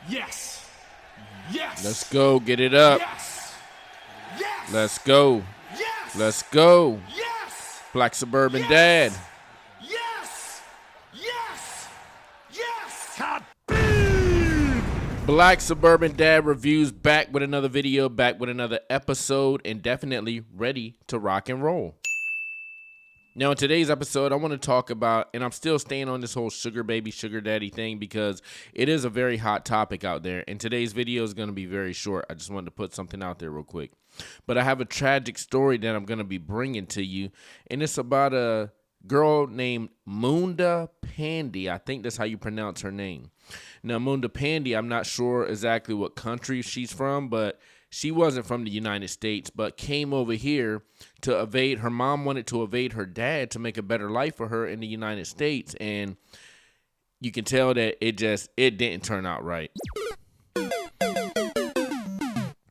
Yes. Yes. Let's go. Get it up. Yes. Yes. Let's go. Yes. Let's go. Yes. Black Suburban Yes. Dad. Yes. Yes. Yes. God. Black Suburban Dad Reviews back with another video, back with another episode, and definitely ready to rock and roll. Now, in today's episode, I want to talk about, and I'm still staying on this whole sugar baby, sugar daddy thing because it is a very hot topic out there. And today's video is going to be very short. I just wanted to put something out there real quick. But I have a tragic story that I'm going to be bringing to you, and it's about a girl named Munda Pandey. I think that's how you pronounce her name. Now, Munda Pandey, I'm not sure exactly what country she's from, but she wasn't from the United States, but came over here to evade. Her mom wanted to evade her dad to make a better life for her in the United States, and you can tell that it didn't turn out right.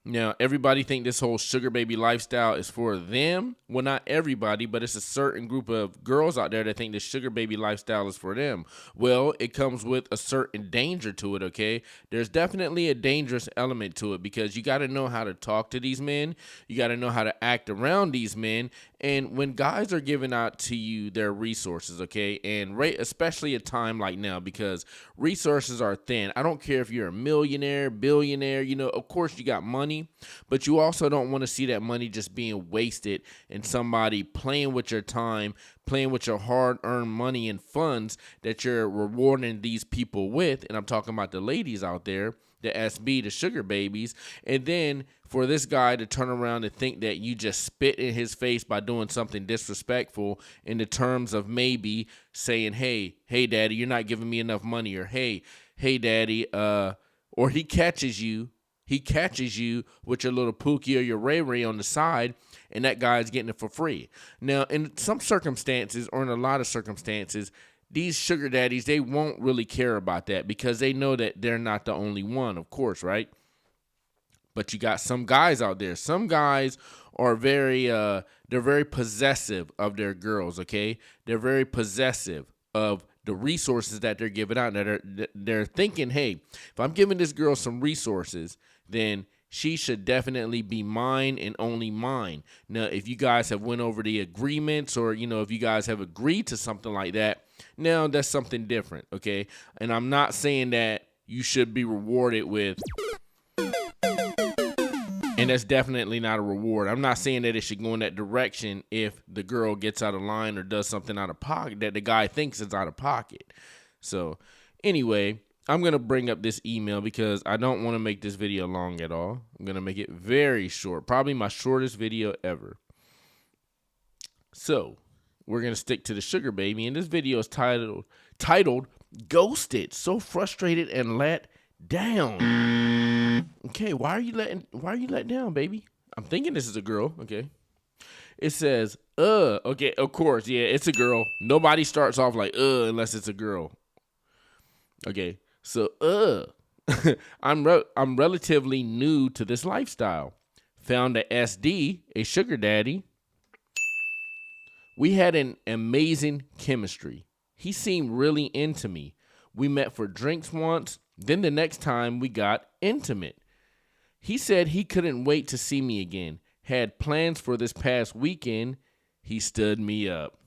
Now, everybody think this whole sugar baby lifestyle is for them. Well, not everybody, but it's a certain group of girls out there that think the sugar baby lifestyle is for them. Well, it comes with a certain danger to it, okay? There's definitely a dangerous element to it because you got to know how to talk to these men. You got to know how to act around these men. And when guys are giving out to you their resources, okay, and especially a time like now because resources are thin. I don't care if you're a millionaire, billionaire, of course you got money, but you also don't want to see that money just being wasted and somebody playing with your time, playing with your hard-earned money and funds that you're rewarding these people with. And I'm talking about the ladies out there, the SB, the sugar babies, and then for this guy to turn around and think that you just spit in his face by doing something disrespectful in the terms of maybe saying, hey, daddy, you're not giving me enough money, or hey, daddy, or he catches you with your little Pookie or your Ray Ray on the side, and that guy's getting it for free. Now, in some circumstances, or in a lot of circumstances, these sugar daddies, they won't really care about that because they know that they're not the only one, of course, right? But you got some guys out there. Some guys are they're very possessive of their girls, okay? They're very possessive of the resources that they're giving out. They're thinking, hey, if I'm giving this girl some resources, then she should definitely be mine and only mine. Now, if you guys have went over the agreements or, if you guys have agreed to something like that, now that's something different, okay? And I'm not saying that you should be rewarded with, and that's definitely not a reward. I'm not saying that it should go in that direction if the girl gets out of line or does something out of pocket that the guy thinks is out of pocket. So anyway, I'm going to bring up this email because I don't want to make this video long at all. I'm going to make it very short, probably my shortest video ever. So we're going to stick to the sugar baby, and this video is titled Ghosted, So Frustrated and Let Down. Okay, why are you let down, baby? I'm thinking this is a girl, okay? It says, okay, of course, yeah, it's a girl. Nobody starts off like, unless it's a girl. Okay, so, I'm relatively new to this lifestyle. Found a SD, a sugar daddy. We had an amazing chemistry. He seemed really into me. We met for drinks once, then the next time we got intimate. He said he couldn't wait to see me again. Had plans for this past weekend. He stood me up.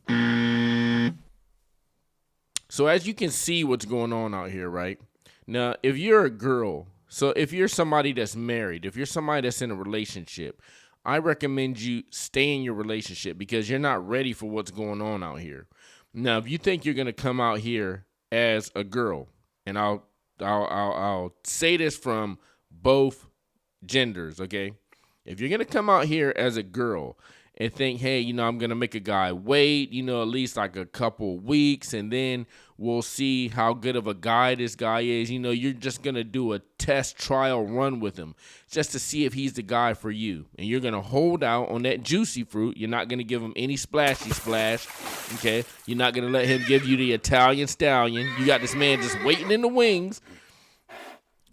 So as you can see what's going on out here, right? Now, if you're a girl, so if you're somebody that's married, if you're somebody that's in a relationship, I recommend you stay in your relationship because you're not ready for what's going on out here. Now, if you think you're going to come out here as a girl, and I'll say this from both genders, okay? If you're going to come out here as a girl and think, hey, I'm going to make a guy wait, at least like a couple weeks, and then we'll see how good of a guy this guy is. You're just going to do a test trial run with him just to see if he's the guy for you. And you're going to hold out on that juicy fruit. You're not going to give him any splashy splash, okay? You're not going to let him give you the Italian stallion. You got this man just waiting in the wings.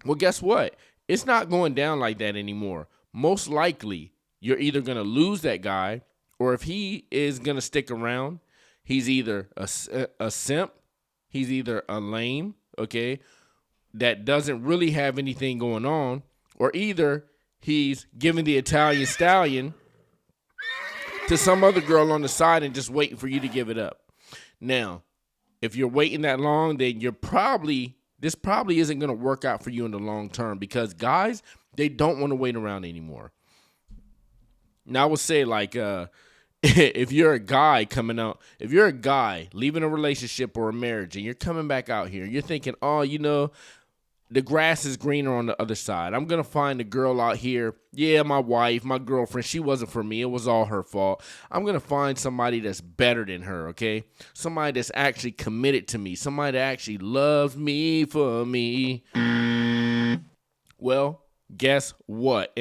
Well, guess what? It's not going down like that anymore. Most likely, you're either going to lose that guy, or if he is going to stick around, he's either a simp, he's either a lame, okay, that doesn't really have anything going on, or either he's giving the Italian stallion to some other girl on the side and just waiting for you to give it up. Now, if you're waiting that long, then this probably isn't going to work out for you in the long term, because guys, they don't want to wait around anymore. Now, I would say, like, if you're a guy leaving a relationship or a marriage and you're coming back out here, you're thinking, oh, the grass is greener on the other side. I'm going to find a girl out here. Yeah, my wife, my girlfriend, she wasn't for me. It was all her fault. I'm going to find somebody that's better than her, okay? Somebody that's actually committed to me. Somebody that actually loves me for me. Well, guess what?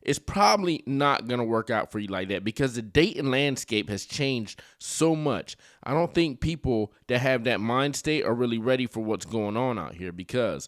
It's probably not going to work out for you like that, because the dating landscape has changed so much. I don't think people that have that mind state are really ready for what's going on out here, because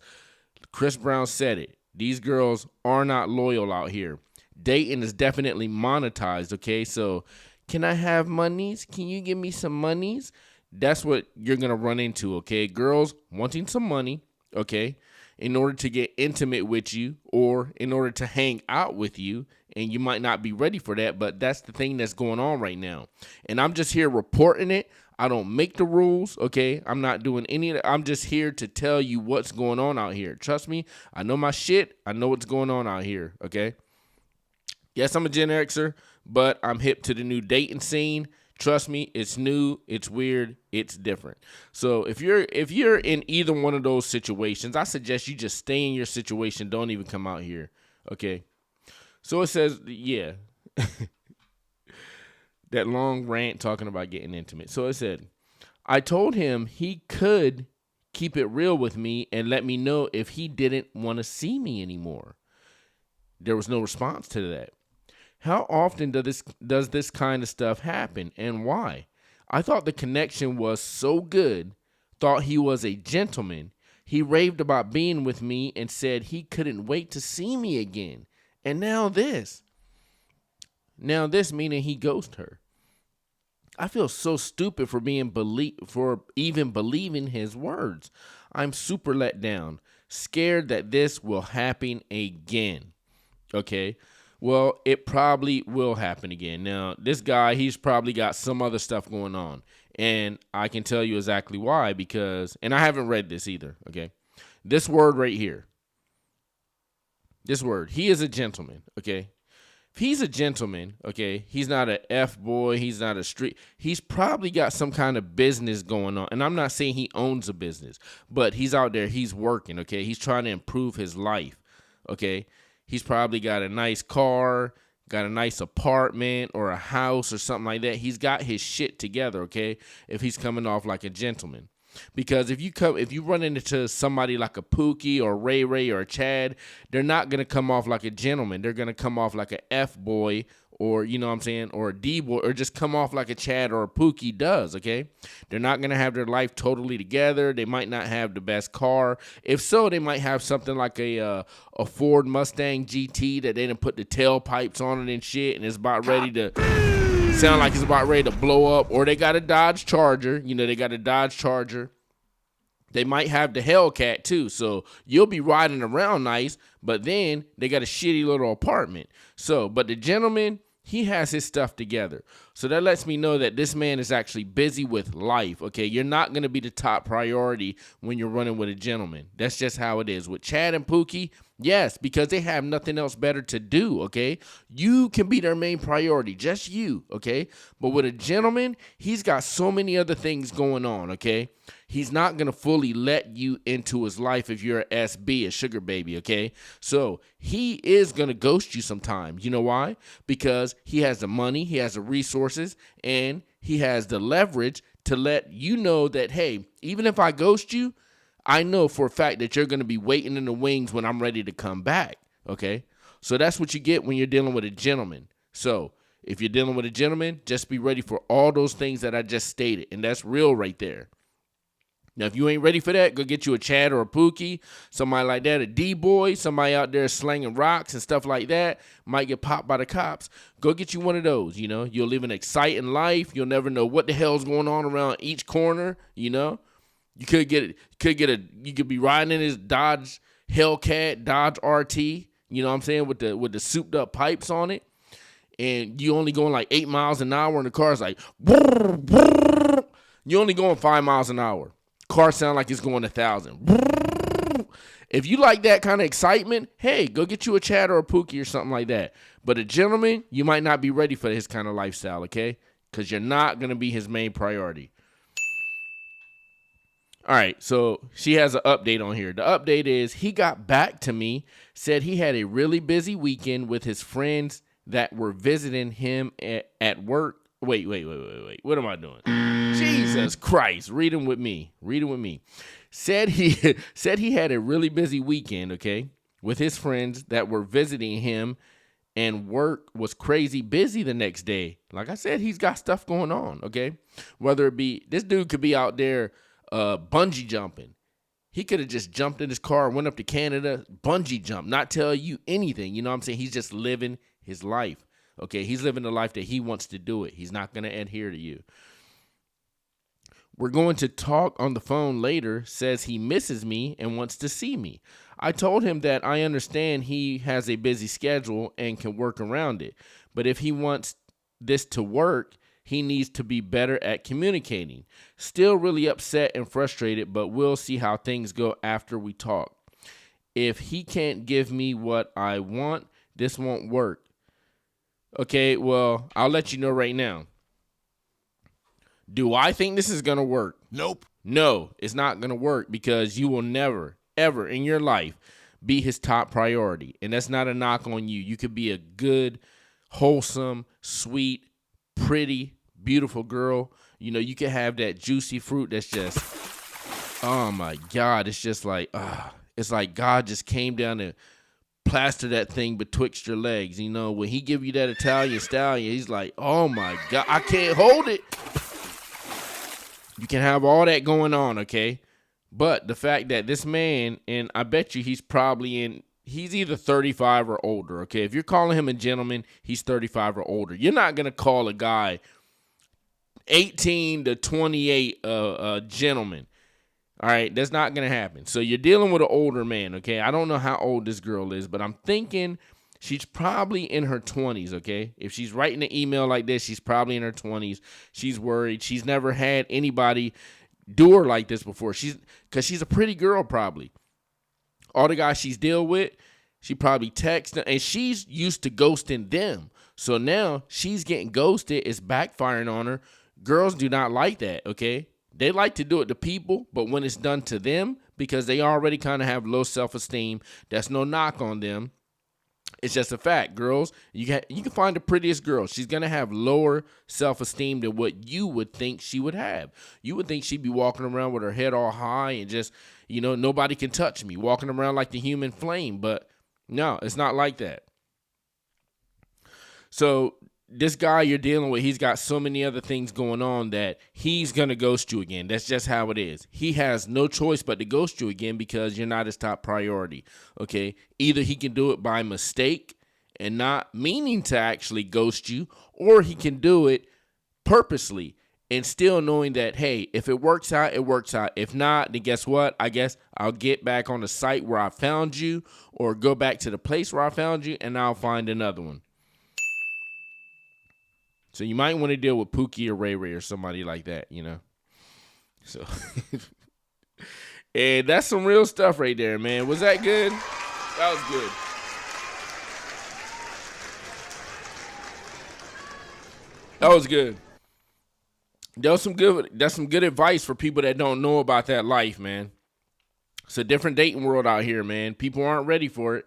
Chris Brown said it. These girls are not loyal out here. Dating is definitely monetized, okay? So, can I have monies? Can you give me some monies? That's what you're going to run into, okay? Girls wanting some money, okay, in order to get intimate with you or in order to hang out with you, and you might not be ready for that, but that's the thing that's going on right now. And I'm just here reporting it. I don't make the rules, okay? I'm not doing any of that. I'm just here to tell you what's going on out here. Trust me, I know my shit. I know what's going on out here, okay? Yes, I'm a Gen Xer, but I'm hip to the new dating scene. Trust me, it's new, it's weird, it's different. So if you're in either one of those situations, I suggest you just stay in your situation. Don't even come out here, okay? So it says, yeah. That long rant talking about getting intimate. So it said, I told him he could keep it real with me and let me know if he didn't want to see me anymore. There was no response to that. How often does this kind of stuff happen, and why? I thought the connection was so good, thought he was a gentleman. He raved about being with me and said he couldn't wait to see me again. And now this. Now this, meaning he ghosted her. I feel so stupid for even believing his words. I'm super let down, scared that this will happen again. Okay, well, it probably will happen again. Now, this guy, he's probably got some other stuff going on, and I can tell you exactly why, because, and I haven't read this either, okay? This word right here, he is a gentleman, okay? If he's a gentleman, okay, he's not an F-boy, he's not a street, he's probably got some kind of business going on. And I'm not saying he owns a business, but he's out there, he's working, okay? He's trying to improve his life, okay? He's probably got a nice car, got a nice apartment or a house or something like that. He's got his shit together, okay, if he's coming off like a gentleman. Because if you run into somebody like a Pookie or Ray Ray or a Chad, they're not going to come off like a gentleman. They're going to come off like a F-boy, or, you know what I'm saying, or a D-boy, or just come off like a Chad or a Pookie does, okay? They're not going to have their life totally together. They might not have the best car. If so, they might have something like a Ford Mustang GT that they done put the tailpipes on it and shit, and it's about ready to sound like it's about ready to blow up. Or they got a Dodge Charger. They might have the Hellcat too, so you'll be riding around nice, but then they got a shitty little apartment. So, but the gentleman, he has his stuff together. So that lets me know that this man is actually busy with life, okay? You're not going to be the top priority when you're running with a gentleman. That's just how it is. With Chad and Pookie, yes, because they have nothing else better to do, okay? You can be their main priority, just you, okay? But with a gentleman, he's got so many other things going on, okay? He's not going to fully let you into his life if you're a SB, a sugar baby, okay? So he is going to ghost you sometimes. You know why? Because he has the money, he has the resources, and he has the leverage to let you know that, hey, even if I ghost you, I know for a fact that you're going to be waiting in the wings when I'm ready to come back, okay? So that's what you get when you're dealing with a gentleman. So if you're dealing with a gentleman, just be ready for all those things that I just stated, and that's real right there. Now, if you ain't ready for that, go get you a Chad or a Pookie, somebody like that, a D-boy, somebody out there slinging rocks and stuff like that, might get popped by the cops. Go get you one of those, you know. You'll live an exciting life. You'll never know what the hell's going on around each corner, you know. You could get be riding in his Dodge Hellcat, Dodge RT, you know what I'm saying, with the souped up pipes on it. And you only going like 8 miles an hour, and the car's like, brrr, brrr. You only going 5 miles an hour. Car sound like it's going 1,000. Brrr. If you like that kind of excitement, hey, go get you a Chad or a Pookie or something like that. But a gentleman, you might not be ready for his kind of lifestyle, okay? Because you're not going to be his main priority. All right, so she has an update on here. The update is he got back to me, said he had a really busy weekend with his friends that were visiting him at work. Wait. What am I doing? Jesus Christ. Read them with me. Said he had a really busy weekend, okay, with his friends that were visiting him, and work was crazy busy the next day. Like I said, he's got stuff going on, okay? Whether it be, this dude could be out there bungee jumping. He could have just jumped in his car, went up to Canada, bungee jump, not tell you anything. You know what I'm saying? He's just living his life, okay? He's living the life that he wants to do it. He's not going to adhere to you. We're going to talk on the phone later, says he misses me and wants to see me. I told him that I understand he has a busy schedule and can work around it. But if he wants this to work, he needs to be better at communicating. Still really upset and frustrated, but we'll see how things go after we talk. If he can't give me what I want, this won't work. Okay, well, I'll let you know right now. Do I think this is going to work? Nope. No, it's not going to work, because you will never, ever in your life be his top priority. And that's not a knock on you. You could be a good, wholesome, sweet, pretty, beautiful girl. You know, you can have that juicy fruit that's just, oh my God, it's just like, it's like God just came down and plaster that thing betwixt your legs. You know, when he give you that Italian stallion, he's like, oh my God, I can't hold it. You can have all that going on, okay? But the fact that this man, and I bet you he's either 35 or older, okay? If you're calling him a gentleman, he's 35 or older. You're not going to call a guy 18 to 28 a gentleman. All right, that's not going to happen. So you're dealing with an older man, okay? I don't know how old this girl is, but I'm thinking she's probably in her 20s, okay? If she's writing an email like this, she's probably in her 20s. She's worried. She's never had anybody do her like this before. Because she's a pretty girl probably. All the guys she's dealt with, she probably texts them, and she's used to ghosting them. So now she's getting ghosted. It's backfiring on her. Girls do not like that, okay? They like to do it to people, but when it's done to them, because they already kind of have low self-esteem, that's no knock on them. It's just a fact. Girls, you can find the prettiest girl. She's going to have lower self-esteem than what you would think she would have. You would think she'd be walking around with her head all high and just, you know, nobody can touch me, walking around like the human flame. But no, it's not like that. So this guy you're dealing with, he's got so many other things going on that he's going to ghost you again. That's just how it is. He has no choice but to ghost you again because you're not his top priority, okay? Either he can do it by mistake and not meaning to actually ghost you, or he can do it purposely and still knowing that, hey, if it works out, it works out. If not, then guess what? I guess I'll get back on the site where I found you, or go back to the place where I found you, and I'll find another one. So you might want to deal with Pookie or Ray Ray or somebody like that, you know. So, and that's some real stuff right there, man. Was that good? That was good. That was good. That's some good advice for people that don't know about that life, man. It's a different dating world out here, man. People aren't ready for it.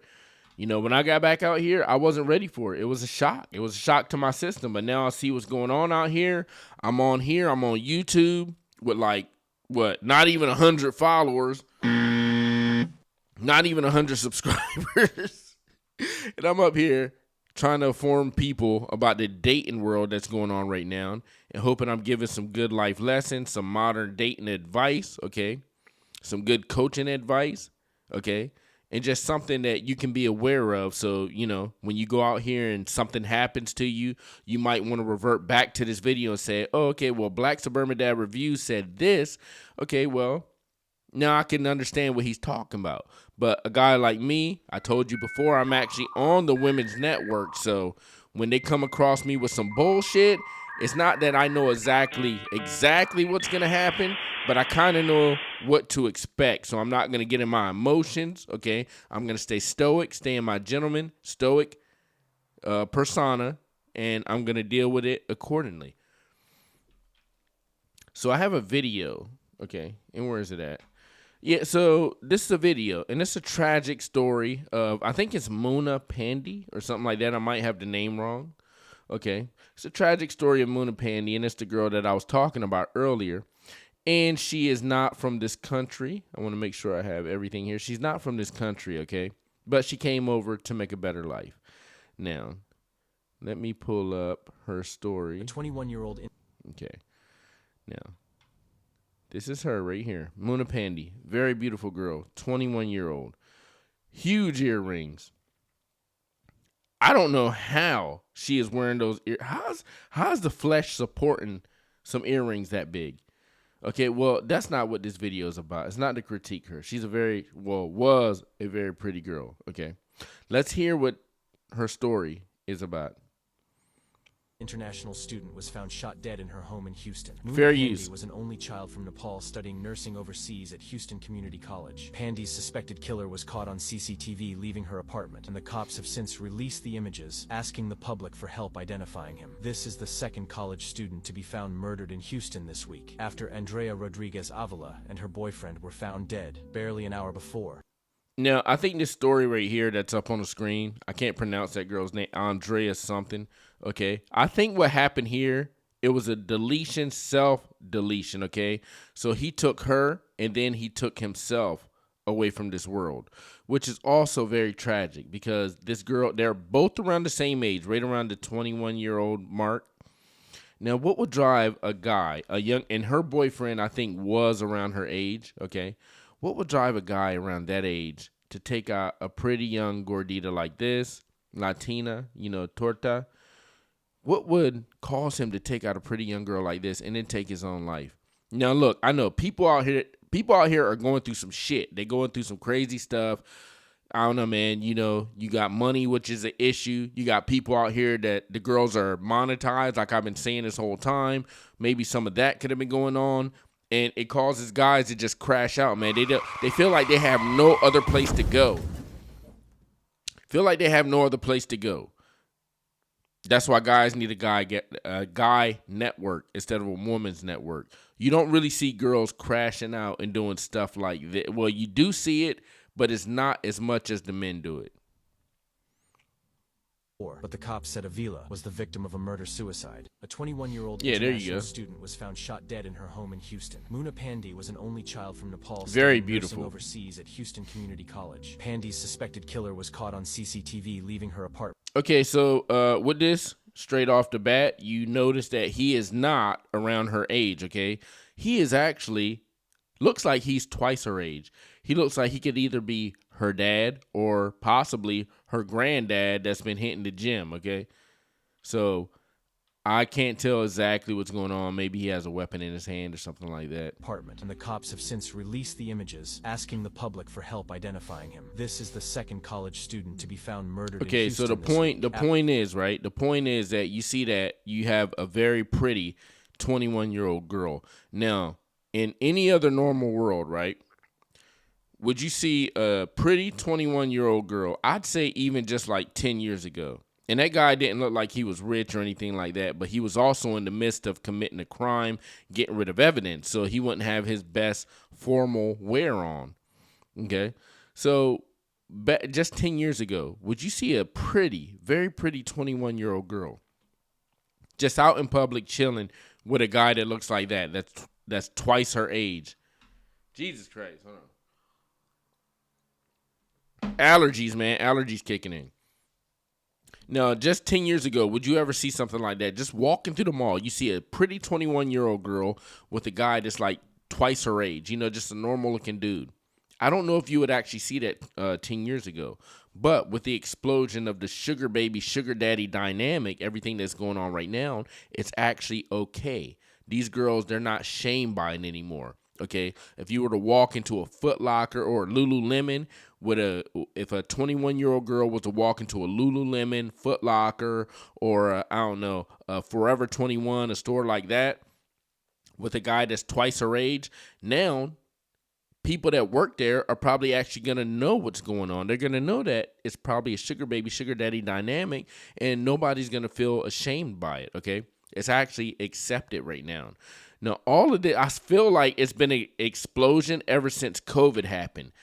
You know, when I got back out here, I wasn't ready for it. It was a shock. It was a shock to my system. But now I see what's going on out here. I'm on YouTube with not even 100 followers. Not even 100 subscribers. And I'm up here trying to inform people about the dating world that's going on right now. And hoping I'm giving some good life lessons, some modern dating advice, okay? Some good coaching advice, okay? And just something that you can be aware of. So, you know, when you go out here and something happens to you, you might want to revert back to this video and say, oh, okay, well, Black Suburban Dad Review said this. Okay, well, Now I can understand what he's talking about. But a guy like me, I told you before, I'm actually on the women's network. So when they come across me with some bullshit, it's not that I know exactly what's gonna happen, but I kind of know what to expect. So I'm not gonna get in my emotions. Okay, I'm gonna stay stoic, stay in my gentleman stoic persona, and I'm gonna deal with it accordingly. So I have a video. Okay, and where is it at? Yeah, so this is a video, and it's a tragic story of, I think it's Muna Pandey or something like that. I might have the name wrong. Okay, it's a tragic story of Muna Pandey, and it's the girl that I was talking about earlier. And she is not from this country. I want to make sure I have everything here. She's not from this country, okay? But she came over to make a better life. Now, let me pull up her story. A 21-year-old. Okay, now. This is her right here. Muna Pandey. Very beautiful girl. 21-year-old. Huge earrings. I don't know how she is wearing those how's the flesh supporting some earrings that big? Okay, well, that's not what this video is about. It's not to critique her. She's was a very pretty girl. Okay. Let's hear what her story is about. International student was found shot dead in her home in Houston. Fair Pandey use. was an only child from Nepal studying nursing overseas at Houston Community College. Pandey's suspected killer was caught on CCTV leaving her apartment, and the cops have since released the images, asking the public for help identifying him. This is the second college student to be found murdered in Houston this week, after Andrea Rodriguez Avila and her boyfriend were found dead barely an hour before. Now, I think this story right here that's up on the screen, I can't pronounce that girl's name, Andrea something, okay? I think what happened here, it was a deletion, self-deletion, okay? So he took her, and then he took himself away from this world, which is also very tragic because this girl, they're both around the same age, right around the 21-year-old mark. Now, what would drive a guy, and her boyfriend, I think, was around her age, okay? What would drive a guy around that age to take out a pretty young gordita like this, Latina, torta? What would cause him to take out a pretty young girl like this and then take his own life? Now, look, I know people out here are going through some shit. They're going through some crazy stuff. I don't know, man. You got money, which is an issue. You got people out here that the girls are monetized, like I've been saying this whole time. Maybe some of that could have been going on. And it causes guys to just crash out, man. They feel like they have no other place to go. That's why guys need a guy network instead of a woman's network. You don't really see girls crashing out and doing stuff like that. Well, you do see it, but it's not as much as the men do it. But the cops said Avila was the victim of a murder-suicide. A 21-year-old international student was found shot dead in her home in Houston. Muna Pandey was an only child from Nepal Very studying beautiful. nursing overseas at Houston Community College. Pandey's suspected killer was caught on CCTV leaving her apartment. Okay, so with this, straight off the bat, you notice that he is not around her age, okay? He is actually, looks like he's twice her age. He looks like he could either be her dad or possibly her granddad that's been hitting the gym, okay? So I can't tell exactly what's going on. Maybe he has a weapon in his hand or something like that. Apartment, and the cops have since released the images, asking the public for help identifying him. This is the second college student to be found murdered in Houston. Okay, so the point is, right? The point is that you see that you have a very pretty 21-year-old girl. Now, in any other normal world, right? Would you see a pretty 21-year-old girl? I'd say even just like 10 years ago. And that guy didn't look like he was rich or anything like that, but he was also in the midst of committing a crime, getting rid of evidence, so he wouldn't have his best formal wear on. Okay? So just 10 years ago, would you see a pretty, very pretty 21-year-old girl just out in public chilling with a guy that looks like that, that's twice her age? Jesus Christ, hold on. Allergies, man. Allergies kicking in. Now, just 10 years ago, would you ever see something like that? Just walking through the mall, you see a pretty 21-year-old girl with a guy that's like twice her age, just a normal-looking dude. I don't know if you would actually see that 10 years ago. But with the explosion of the sugar baby, sugar daddy dynamic, everything that's going on right now, it's actually okay. These girls, they're not shamed by it anymore. Okay, if you were to walk into a Foot Locker or a Lululemon if a 21-year-old girl was to walk into a Lululemon, Foot Locker, or I don't know, a Forever 21, a store like that, with a guy that's twice her age, now people that work there are probably actually going to know what's going on. They're going to know that it's probably a sugar baby, sugar daddy dynamic, and nobody's going to feel ashamed by it, okay? It's actually accepted right now. Now, all of this, I feel like it's been an explosion ever since COVID happened.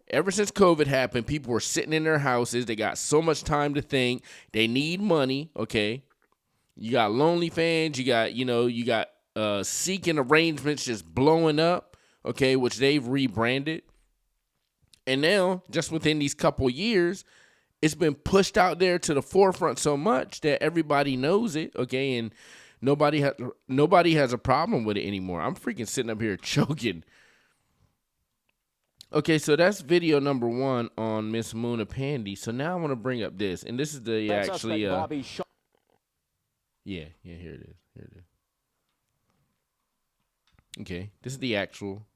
Ever since COVID happened, people were sitting in their houses. They got so much time to think. They need money, okay? You got Lonely Fans. You got Seeking Arrangements just blowing up, okay, which they've rebranded. And now, just within these couple years, it's been pushed out there to the forefront so much that everybody knows it, okay, and nobody has a problem with it anymore. I'm freaking sitting up here choking. Okay, so that's video number 1 on Miss Muna Pandey. So now I want to bring up this, and this is the actually here it is. Okay, this is the actual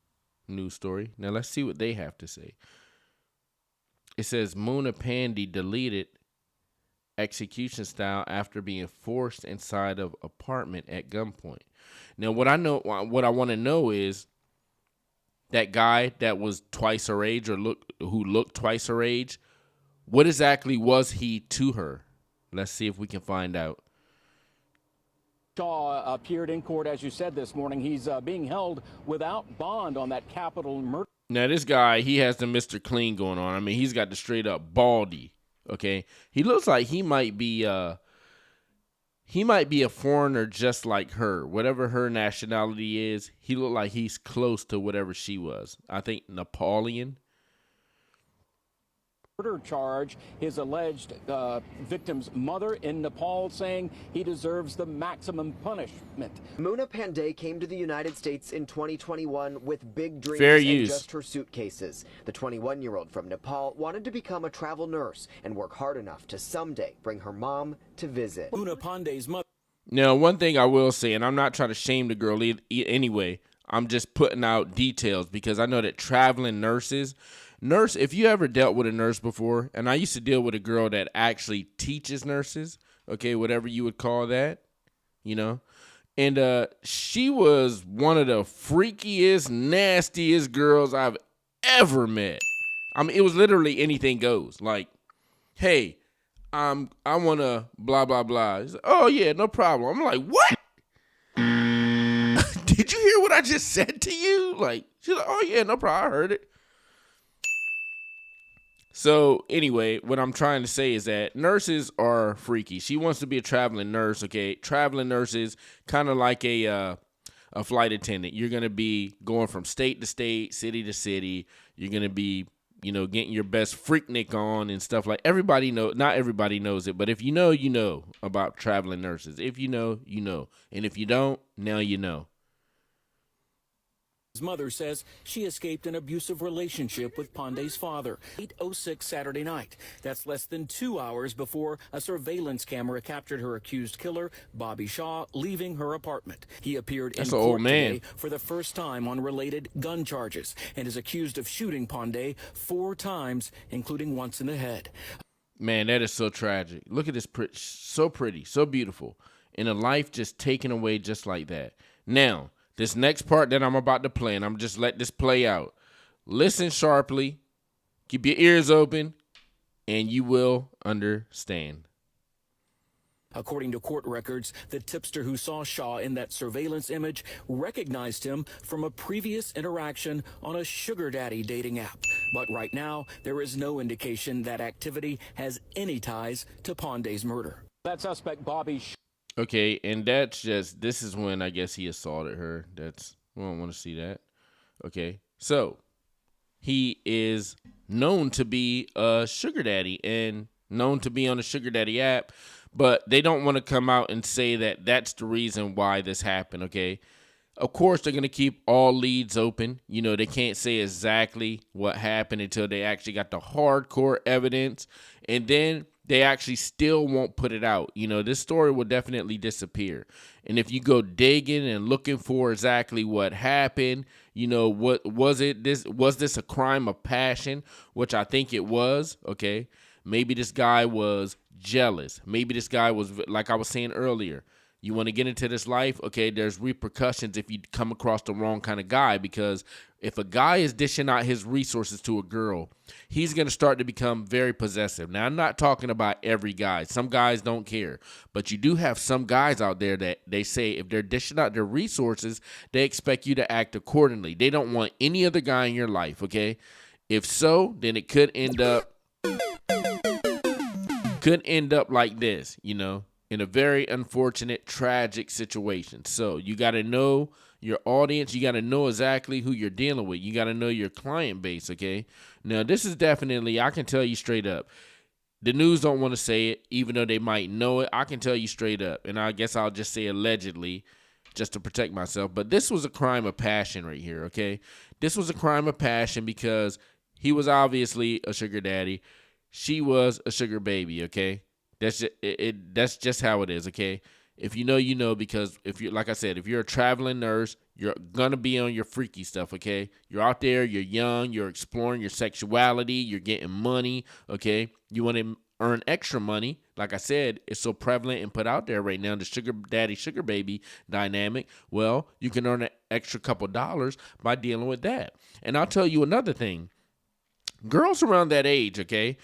news story. Now let's see what they have to say. It says Muna Pandey deleted execution style after being forced inside of apartment at gunpoint. Now what I want to know is that guy that was twice her age who looked twice her age, what exactly was he to her? Let's see if we can find out. Shaw appeared in court, as you said, this morning. He's being held without bond on that capital murder. Now, this guy, he has the Mr. Clean going on. I mean, he's got the straight up baldy, okay? He looks like he might be a foreigner just like her. Whatever her nationality is, he looked like he's close to whatever she was. I think Napoleon. Murder charge, his alleged victim's mother in Nepal saying he deserves the maximum punishment. Muna Pandey came to the United States in 2021 with big dreams Fair and use. just her suitcases. The 21-year-old from Nepal wanted to become a travel nurse and work hard enough to someday bring her mom to visit. Muna Pandey's mother. Now, one thing I will say, and I'm not trying to shame the girl anyway, I'm just putting out details because I know that traveling nurses, if you ever dealt with a nurse before, and I used to deal with a girl that actually teaches nurses, okay, whatever you would call that, you know, and she was one of the freakiest, nastiest girls I've ever met. I mean, it was literally anything goes. Like, hey, I want to blah, blah, blah. He's like, oh, yeah, no problem. I'm like, what? Did you hear what I just said to you? Like, she's like, oh, yeah, no problem. I heard it. So anyway, what I'm trying to say is that nurses are freaky. She wants to be a traveling nurse, okay? Traveling nurses, kind of like a flight attendant. You're going to be going from state to state, city to city. You're going to be, getting your best freaknik on and stuff like everybody know. Not everybody knows it, but if you know about traveling nurses. If you know, you know. And if you don't, now you know. His mother says she escaped an abusive relationship with Pandey's father. 8:06 Saturday night. That's less than 2 hours before a surveillance camera captured her accused killer, Bobby Shaw, leaving her apartment. He appeared in court today for the first time on related gun charges and is accused of shooting Pandey 4 times, including once in the head. Man, that is so tragic. Look at this, so pretty, so beautiful, and a life just taken away just like that. Now, this next part that I'm about to play, and I'm just let this play out. Listen sharply, keep your ears open, and you will understand. According to court records, the tipster who saw Shaw in that surveillance image recognized him from a previous interaction on a sugar daddy dating app. But right now, there is no indication that activity has any ties to Pandey's murder. That suspect, Bobby Shaw. Okay, and this is when I guess he assaulted her. We don't want to see that. Okay, so he is known to be a sugar daddy and known to be on the sugar daddy app, but they don't want to come out and say that that's the reason why this happened, okay? Of course, they're going to keep all leads open. They can't say exactly what happened until they actually got the hardcore evidence, and then they actually still won't put it out. You know, this story will definitely disappear. And if you go digging and looking for exactly what happened, you know, what was it? Was this a crime of passion? Which I think it was. Okay, maybe this guy was jealous. Maybe this guy was, like I was saying earlier, you want to get into this life, okay, there's repercussions if you come across the wrong kind of guy, because if a guy is dishing out his resources to a girl, he's going to start to become very possessive. Now, I'm not talking about every guy. Some guys don't care. But you do have some guys out there that they say if they're dishing out their resources, they expect you to act accordingly. They don't want any other guy in your life, okay? If so, then it could end up like this, you know, in a very unfortunate, tragic situation. So you got to know your audience. You got to know exactly who you're dealing with. You got to know your client base, okay? Now, this is definitely, I can tell you straight up, the news don't want to say it, even though they might know it. I can tell you straight up, and I guess I'll just say allegedly, just to protect myself. But this was a crime of passion right here, okay? This was a crime of passion because he was obviously a sugar daddy. She was a sugar baby, okay? That's just, that's just how it is, okay? If you know, you know, because if you, like I said, if you're a traveling nurse, you're gonna be on your freaky stuff, okay? You're out there, you're young, you're exploring your sexuality, you're getting money, okay? You want to earn extra money. Like I said, it's so prevalent and put out there right now, the sugar daddy, sugar baby dynamic. Well, you can earn an extra couple dollars by dealing with that. And I'll tell you another thing. Girls around that age, okay?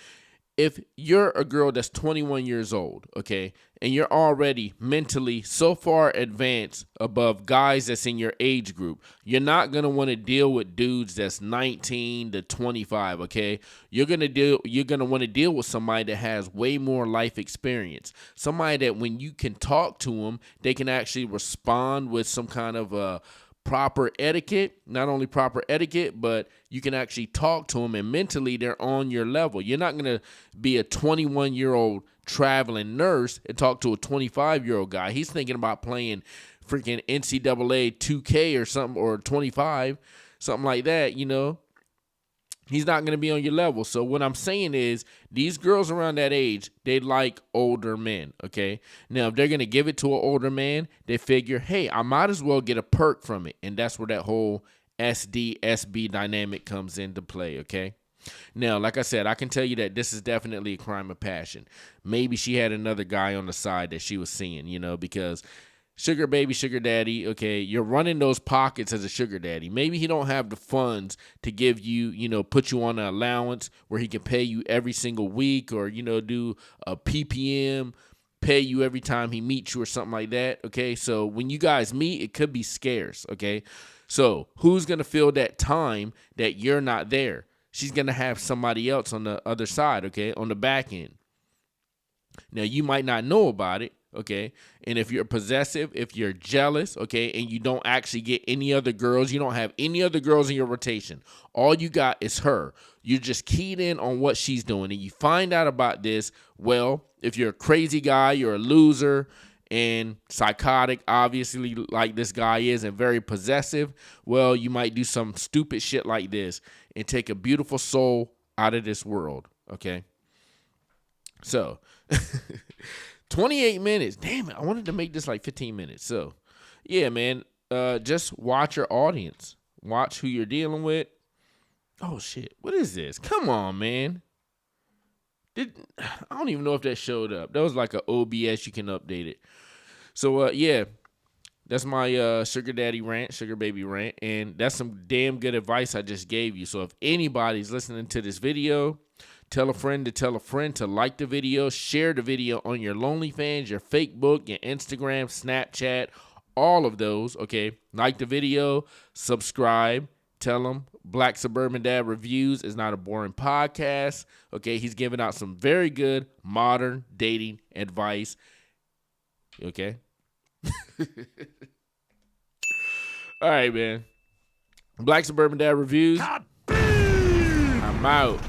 If you're a girl that's 21 years old, okay, and you're already mentally so far advanced above guys that's in your age group, you're not going to want to deal with dudes that's 19 to 25, okay? You're going to want to deal with somebody that has way more life experience. Somebody that when you can talk to them, they can actually respond with some kind of proper etiquette, not only proper etiquette, but you can actually talk to them and mentally they're on your level. You're not going to be a 21-year-old traveling nurse and talk to a 25-year-old guy. He's thinking about playing freaking NCAA 2K or something, or 25, something like that, you know. He's not going to be on your level. So what I'm saying is these girls around that age, they like older men, okay? Now, if they're going to give it to an older man, they figure, hey, I might as well get a perk from it. And that's where that whole SD-SB dynamic comes into play, okay? Now, like I said, I can tell you that this is definitely a crime of passion. Maybe she had another guy on the side that she was seeing, you know, because sugar baby, sugar daddy, okay, you're running those pockets as a sugar daddy. Maybe he don't have the funds to give you, you know, put you on an allowance where he can pay you every single week, or, you know, do a PPM, pay you every time he meets you or something like that, okay? So when you guys meet, it could be scarce, okay? So who's going to fill that time that you're not there? She's going to have somebody else on the other side, okay, on the back end. Now, you might not know about it, okay? And if you're possessive, if you're jealous, okay, and you don't actually get any other girls, you don't have any other girls in your rotation, all you got is her. You're just keyed in on what she's doing, and you find out about this. Well, if you're a crazy guy, you're a loser and psychotic, obviously, like this guy is, and very possessive, well, you might do some stupid shit like this and take a beautiful soul out of this world, okay? So, 28 minutes. Damn it. I wanted to make this like 15 minutes. So, yeah, man. Just watch your audience. Watch who you're dealing with. Oh, shit. What is this? Come on, man. I don't even know if that showed up. That was like a OBS. You can update it. So, yeah. That's my sugar daddy rant, sugar baby rant. And that's some damn good advice I just gave you. So, if anybody's listening to this video, tell a friend to like the video, share the video on your OnlyFans, your Facebook, your Instagram, Snapchat, all of those, okay? Like the video, subscribe, tell them Black Suburban Dad Reviews is not a boring podcast, okay? He's giving out some very good modern dating advice, okay? All right, man. Black Suburban Dad Reviews. I'm out.